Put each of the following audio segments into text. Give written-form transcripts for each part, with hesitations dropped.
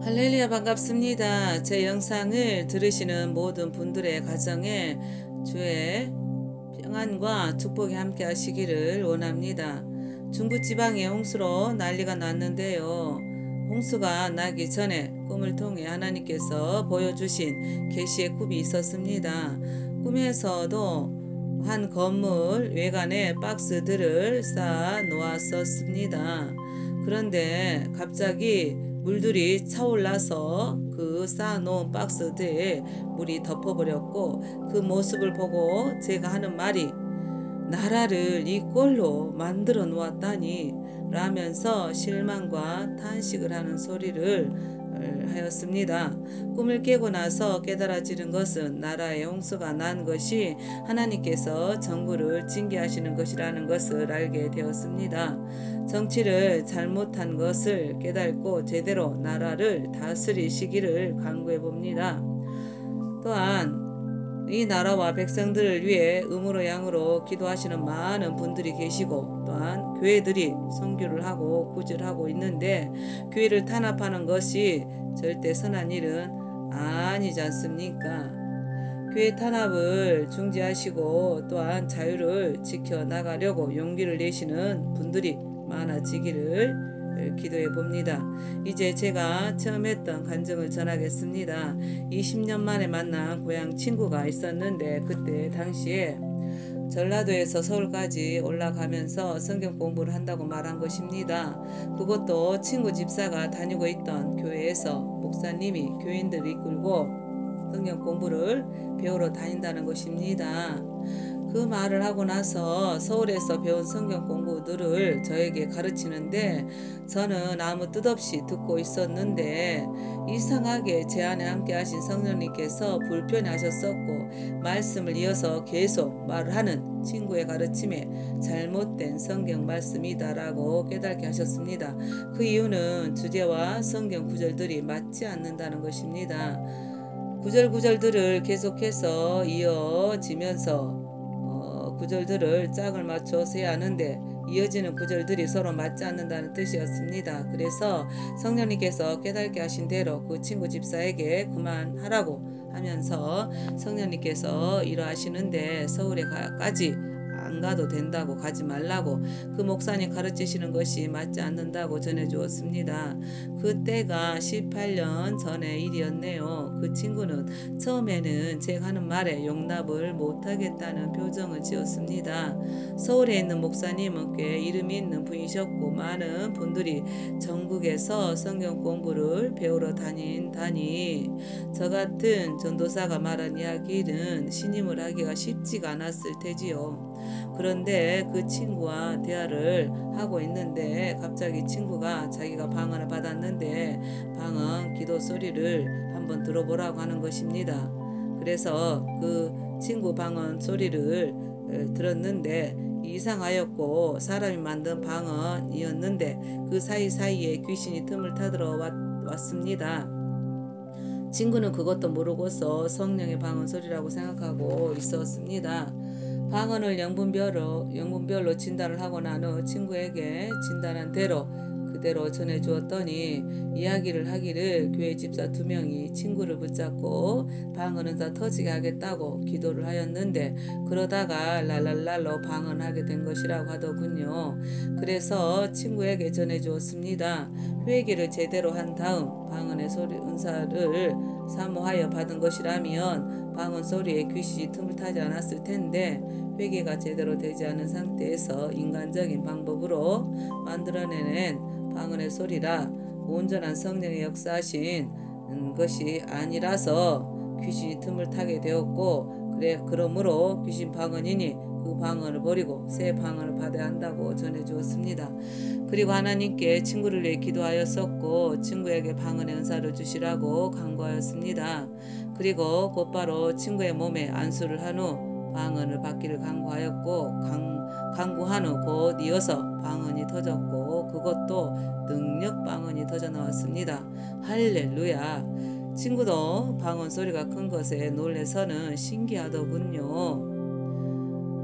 할렐루야, 반갑습니다. 제 영상을 들으시는 모든 분들의 가정에 주의 평안과 축복이 함께 하시기를 원합니다. 중부지방에 홍수로 난리가 났는데요. 홍수가 나기 전에 꿈을 통해 하나님께서 보여주신 계시의 꿈이 있었습니다. 꿈에서도 한 건물 외관에 박스들을 쌓아 놓았었습니다. 그런데 갑자기 물들이 차올라서 그 쌓아놓은 박스들에 물이 덮어버렸고, 그 모습을 보고 제가 하는 말이 나라를 이 꼴로 만들어 놓았다니 라면서 실망과 탄식을 하는 소리를 하였습니다. 꿈을 깨고 나서 깨달아지는 것은 나라의 홍수가 난 것이 하나님께서 정부를 징계하시는 것이라는 것을 알게 되었습니다. 정치를 잘못한 것을 깨닫고 제대로 나라를 다스리시기를 간구해 봅니다. 또한 이 나라와 백성들을 위해 음으로 양으로 기도하시는 많은 분들이 계시고, 또한 교회들이 선교를 하고 구제하고 있는데, 교회를 탄압하는 것이 절대 선한 일은 아니지 않습니까? 교회 탄압을 중지하시고 또한 자유를 지켜나가려고 용기를 내시는 분들이 많아지기를 기도해 봅니다. 이제 제가 처음 했던 간증을 전하겠습니다. 20년 만에 만난 고향 친구가 있었는데, 그때 당시에 전라도에서 서울까지 올라가면서 성경 공부를 한다고 말한 것입니다. 그것도 친구 집사가 다니고 있던 교회에서 목사님이 교인들을 이끌고 성경 공부를 배우러 다닌다는 것입니다. 그 말을 하고 나서 서울에서 배운 성경 공부들을 저에게 가르치는데, 저는 아무 뜻 없이 듣고 있었는데 이상하게 제 안에 함께 하신 성령님께서 불편하셨었고, 말씀을 이어서 계속 말을 하는 친구의 가르침에 잘못된 성경 말씀이다라고 깨닫게 하셨습니다. 그 이유는 주제와 성경 구절들이 맞지 않는다는 것입니다. 구절들을 계속해서 이어지면서 구절들을 짝을 맞춰서 해야 하는데, 이어지는 구절들이 서로 맞지 않는다는 뜻이었습니다. 그래서 성령님께서 깨닫게 하신 대로 그 친구 집사에게 그만하라고 하면서 성령님께서 이러하시는데, 서울에까지 안 가도 된다고, 가지 말라고, 그 목사님 가르치시는 것이 맞지 않는다고 전해주었습니다. 그때가 18년 전의 일이었네요. 그 친구는 처음에는 제가 하는 말에 용납을 못하겠다는 표정을 지었습니다. 서울에 있는 목사님은 꽤 이름이 있는 분이셨고, 많은 분들이 전국에서 성경 공부를 배우러 다닌다니 저 같은 전도사가 말한 이야기는 신임을 하기가 쉽지가 않았을 테지요. 그런데 그 친구와 대화를 하고 있는데, 갑자기 친구가 자기가 방언을 받았는데 방언 기도 소리를 한번 들어보라고 하는 것입니다. 그래서 그 친구 방언 소리를 들었는데 이상하였고, 사람이 만든 방언이었는데 그 사이사이에 귀신이 틈을 타들어 왔습니다. 친구는 그것도 모르고서 성령의 방언 소리라고 생각하고 있었습니다. 방언을 영분별로 진단을 하고 난 후 친구에게 진단한 대로 그대로 전해주었더니, 이야기를 하기를 교회 집사 2명이 친구를 붙잡고 방언은 다 터지게 하겠다고 기도를 하였는데, 그러다가 랄랄랄로 방언하게 된 것이라고 하더군요. 그래서 친구에게 전해주었습니다. 회개를 제대로 한 다음 방언의 소리 은사를 사모하여 받은 것이라면 방언 소리에 귀신이 틈을 타지 않았을 텐데, 회개가 제대로 되지 않은 상태에서 인간적인 방법으로 만들어내는 방언의 소리라 온전한 성령의 역사하신 것이 아니라서 귀신이 틈을 타게 되었고, 그러므로 귀신 방언이니 그 방언을 버리고 새 방언을 받아야 한다고 전해주었습니다. 그리고 하나님께 친구를 위해 기도하였었고, 친구에게 방언의 은사를 주시라고 간구하였습니다. 그리고 곧바로 친구의 몸에 안수를 한 후 방언을 받기를 간구하였고, 간구한 후 곧 이어서 방언이 터졌고, 그것도 능력 방언이 터져 나왔습니다. 할렐루야. 친구도 방언 소리가 큰 것에 놀래서는 신기하더군요.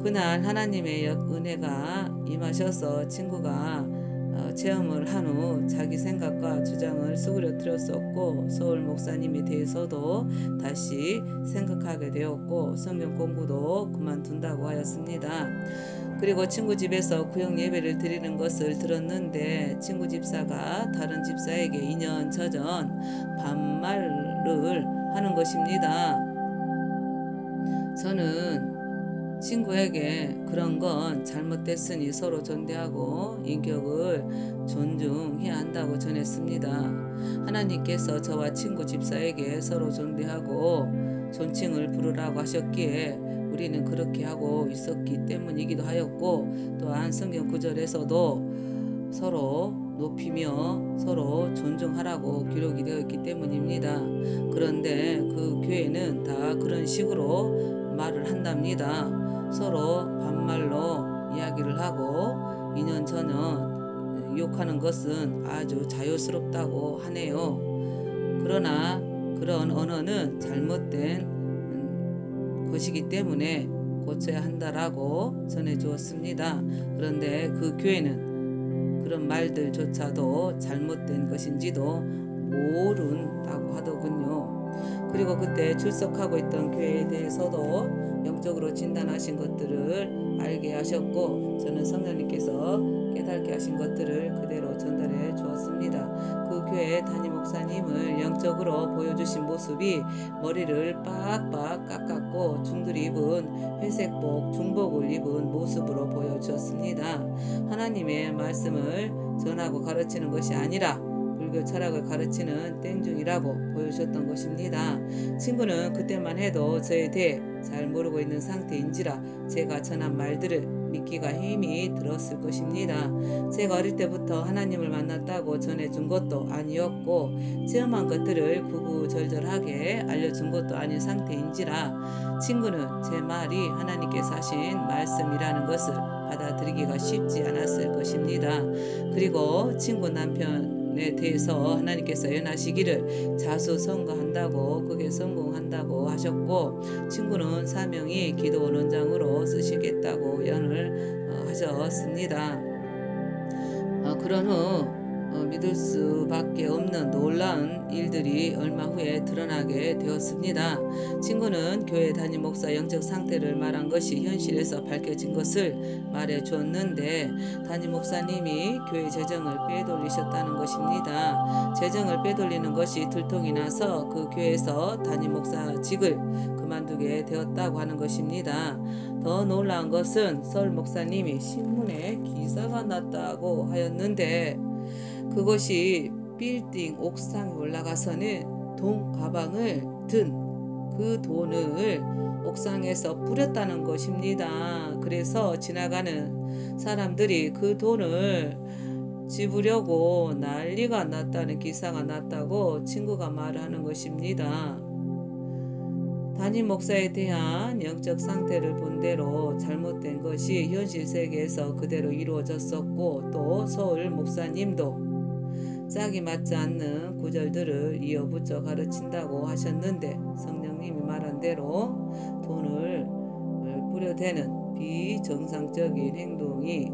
그날 하나님의 은혜가 임하셔서 친구가 체험을 한 후 자기 생각과 주장을 마음을 수그러뜨렸었고 서울 목사님에 대해서도 다시 생각하게 되었고 성경 공부도 그만둔다고 하였습니다. 그리고 친구 집에서 구역 예배를 드리는 것을 들었는데 친구 집사가 다른 집사에게 2년 전전 반말을 하는 것입니다. 저는 친구에게 그런 건 잘못됐으니 서로 존대하고 인격을 존중해야 한다고 전했습니다. 하나님께서 저와 친구 집사에게 서로 존대하고 존칭을 부르라고 하셨기에 우리는 그렇게 하고 있었기 때문이기도 하였고, 또한 성경 구절에서도 서로 높이며 서로 존중하라고 기록이 되어 있기 때문입니다. 그런데 그 교회는 다 그런 식으로 말을 한답니다. 서로 반말로 이야기를 하고 2년 전에 욕하는 것은 아주 자유스럽다고 하네요. 그러나 그런 언어는 잘못된 것이기 때문에 고쳐야 한다라고 전해주었습니다. 그런데 그 교회는 그런 말들조차도 잘못된 것인지도 모른다고 하더군요. 그리고 그때 출석하고 있던 교회에 대해서도 영적으로 진단하신 것들을 알게 하셨고, 저는 성령님께서 깨닫게 하신 것들을 그대로 전달해 주었습니다. 그 교회 담임 목사님을 영적으로 보여주신 모습이 머리를 빡빡 깎았고 중들이 입은 회색복 중복을 입은 모습으로 보여주었습니다. 하나님의 말씀을 전하고 가르치는 것이 아니라 불교 철학을 가르치는 땡중이라고 보여주셨던 것입니다. 친구는 그때만 해도 저에 대해 잘 모르고 있는 상태인지라 제가 전한 말들을 믿기가 힘이 들었을 것입니다. 제가 어릴 때부터 하나님을 만났다고 전해준 것도 아니었고 체험한 것들을 구구절절하게 알려준 것도 아닌 상태인지라 친구는 제 말이 하나님께서 하신 말씀이라는 것을 받아들이기가 쉽지 않았을 것입니다. 그리고 친구 남편에 대해서 하나님께서 연하시기를 자수성가한다고 그게 성공한다고 하셨고, 친구는 사명이 기도 원장으로 쓰시겠다고 연을 하셨습니다. 그런 후 믿을 수밖에 없는 놀라운 일들이 얼마 후에 드러나게 되었습니다. 친구는 교회 담임 목사 영적 상태를 말한 것이 현실에서 밝혀진 것을 말해 주었는데 담임 목사님이 교회 재정을 빼돌리셨다는 것입니다. 재정을 빼돌리는 것이 들통이 나서 그 교회에서 담임 목사직을 그만두게 되었다고 하는 것입니다. 더 놀라운 것은 서울 목사님이 신문에 기사가 났다고 하였는데 그것이 빌딩 옥상에 올라가서는 돈 가방을 든 그 돈을 옥상에서 뿌렸다는 것입니다. 그래서 지나가는 사람들이 그 돈을 집으려고 난리가 났다는 기사가 났다고 친구가 말하는 것입니다. 담임 목사에 대한 영적 상태를 본 대로 잘못된 것이 현실 세계에서 그대로 이루어졌었고, 또 서울 목사님도 짝이 맞지 않는 구절들을 이어붙여 가르친다고 하셨는데 성령님이 말한 대로 돈을 뿌려대는 비정상적인 행동이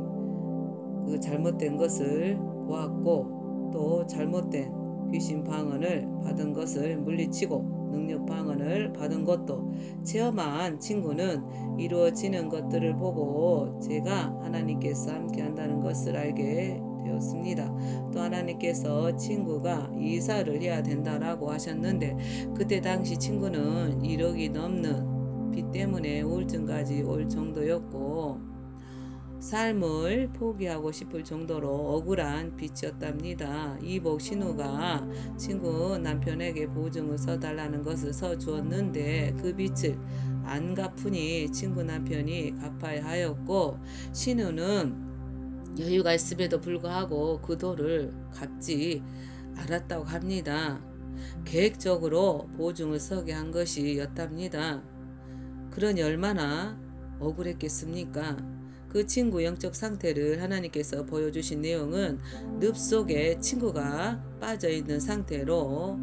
그 잘못된 것을 보았고, 또 잘못된 귀신 방언을 받은 것을 물리치고 능력 방언을 받은 것도 체험한 친구는 이루어지는 것들을 보고 제가 하나님께서 함께 한다는 것을 알게 되었습니다. 또 하나님께서 친구가 이사를 해야 된다라고 하셨는데 그때 당시 친구는 1억이 넘는 빚 때문에 우울증까지 올 정도였고 삶을 포기하고 싶을 정도로 억울한 빚이었답니다. 이복 신우가 친구 남편에게 보증을 서달라는 것을 서주었는데 그 빚을 안 갚으니 친구 남편이 갚아야 하였고, 신우는 여유가 있음에도 불구하고 그 돈을 갚지 않았다고 합니다. 계획적으로 보증을 서게 한 것이었답니다. 그러니 얼마나 억울했겠습니까? 그 친구 영적 상태를 하나님께서 보여주신 내용은 늪 속에 친구가 빠져있는 상태로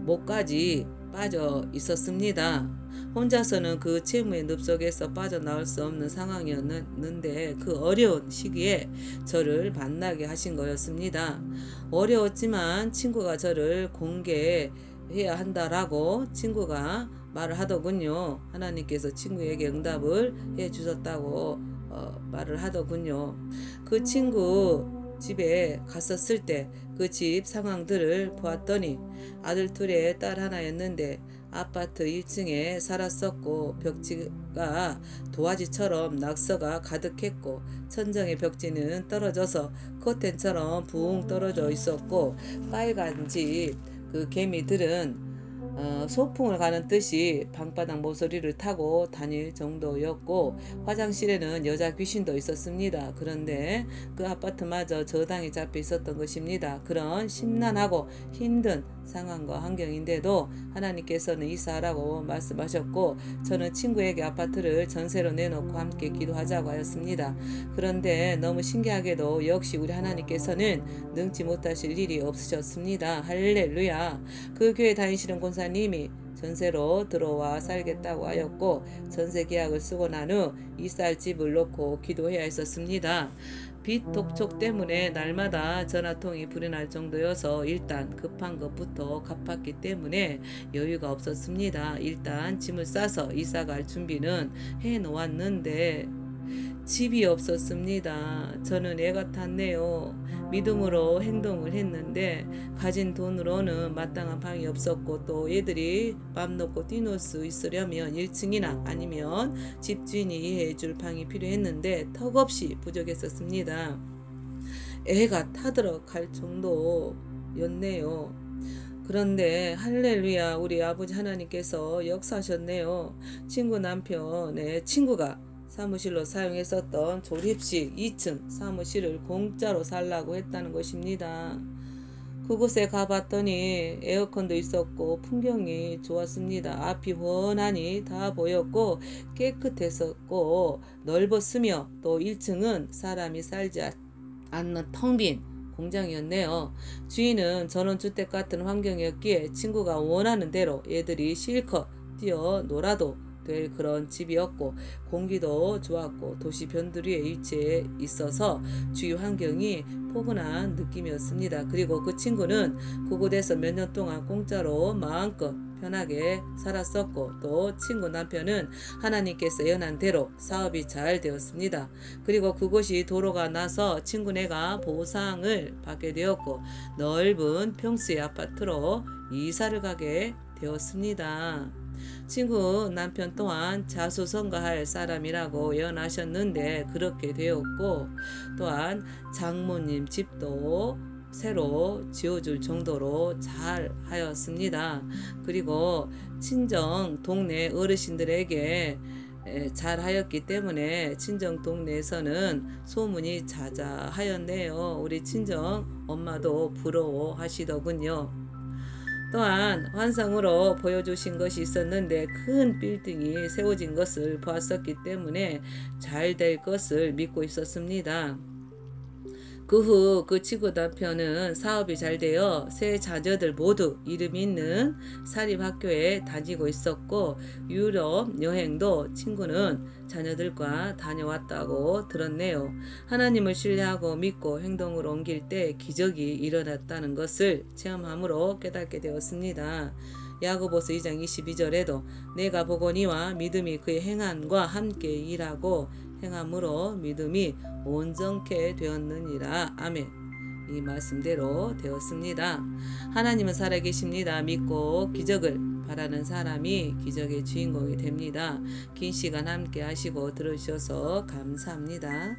목까지 빠져 있었습니다. 혼자서는 그 채무의 늪속에서 빠져나올 수 없는 상황이었는데 그 어려운 시기에 저를 만나게 하신 거였습니다. 어려웠지만 친구가 저를 공개해야 한다라고 친구가 말을 하더군요. 하나님께서 친구에게 응답을 해 주셨다고 말을 하더군요. 그 친구 집에 갔었을 때 그 집 상황들을 보았더니 아들 둘에 딸 하나였는데 아파트 1층에 살았었고 벽지가 도화지처럼 낙서가 가득했고 천정의 벽지는 떨어져서 커튼처럼 붕 떨어져 있었고 빨간 집 그 개미들은 소풍을 가는 듯이 방바닥 모서리를 타고 다닐 정도였고 화장실에는 여자 귀신도 있었습니다. 그런데 그 아파트마저 저당에 잡혀 있었던 것입니다. 그런 심란하고 힘든 상황과 환경인데도 하나님께서는 이사하라고 말씀하셨고 저는 친구에게 아파트를 전세로 내놓고 함께 기도하자고 하였습니다. 그런데 너무 신기하게도 역시 우리 하나님께서는 능치 못하실 일이 없으셨습니다. 할렐루야. 그 교회 다니시는 권사님이 전세로 들어와 살겠다고 하였고 전세 계약을 쓰고 난 후 이사할 집을 놓고 기도해야 했었습니다. 빚 독촉 때문에 날마다 전화통이 불이 날 정도여서 일단 급한 것부터 갚았기 때문에 여유가 없었습니다. 일단 짐을 싸서 이사갈 준비는 해 놓았는데 집이 없었습니다. 저는 애가 탔네요. 믿음으로 행동을 했는데 가진 돈으로는 마땅한 방이 없었고 또 애들이 맘 놓고 뛰놀 수 있으려면 1층이나 아니면 집주인이 이해해 줄 방이 필요했는데 턱없이 부족했었습니다. 애가 타들어갈 정도였네요. 그런데 할렐루야 우리 아버지 하나님께서 역사하셨네요. 친구 남편의 친구가 사무실로 사용했었던 조립식 2층 사무실을 공짜로 살라고 했다는 것입니다. 그곳에 가봤더니 에어컨도 있었고 풍경이 좋았습니다. 앞이 훤하니 다 보였고 깨끗했었고 넓었으며 또 1층은 사람이 살지 않는 텅 빈 공장이었네요. 주인은 전원주택 같은 환경이었기에 친구가 원하는 대로 애들이 실컷 뛰어놀아도 될 그런 집이었고 공기도 좋았고 도시 변두리에 위치해 있어서 주위 환경이 포근한 느낌이었습니다. 그리고 그 친구는 그곳에서 몇 년 동안 공짜로 마음껏 편하게 살았었고 또 친구 남편은 하나님께서 예언한 대로 사업이 잘 되었습니다. 그리고 그곳이 도로가 나서 친구네가 보상을 받게 되었고 넓은 평수의 아파트로 이사를 가게 되었습니다. 친구 남편 또한 자수성가할 사람이라고 예언하셨는데 그렇게 되었고 또한 장모님 집도 새로 지어줄 정도로 잘 하였습니다. 그리고 친정 동네 어르신들에게 잘 하였기 때문에 친정 동네에서는 소문이 자자하였네요. 우리 친정 엄마도 부러워하시더군요. 또한 환상으로 보여주신 것이 있었는데 큰 빌딩이 세워진 것을 보았었기 때문에 잘 될 것을 믿고 있었습니다. 그 후 그 친구 남편은 사업이 잘 되어 세 자녀들 모두 이름 있는 사립학교에 다니고 있었고 유럽 여행도 친구는 자녀들과 다녀왔다고 들었네요. 하나님을 신뢰하고 믿고 행동으로 옮길 때 기적이 일어났다는 것을 체험함으로 깨닫게 되었습니다. 야고보서 2장 22절에도 내가 보거니와 믿음이 그의 행함과 함께 일하고 행함으로 믿음이 온전케 되었느니라. 아멘. 이 말씀대로 되었습니다. 하나님은 살아계십니다. 믿고 기적을 바라는 사람이 기적의 주인공이 됩니다. 긴 시간 함께 하시고 들어주셔서 감사합니다.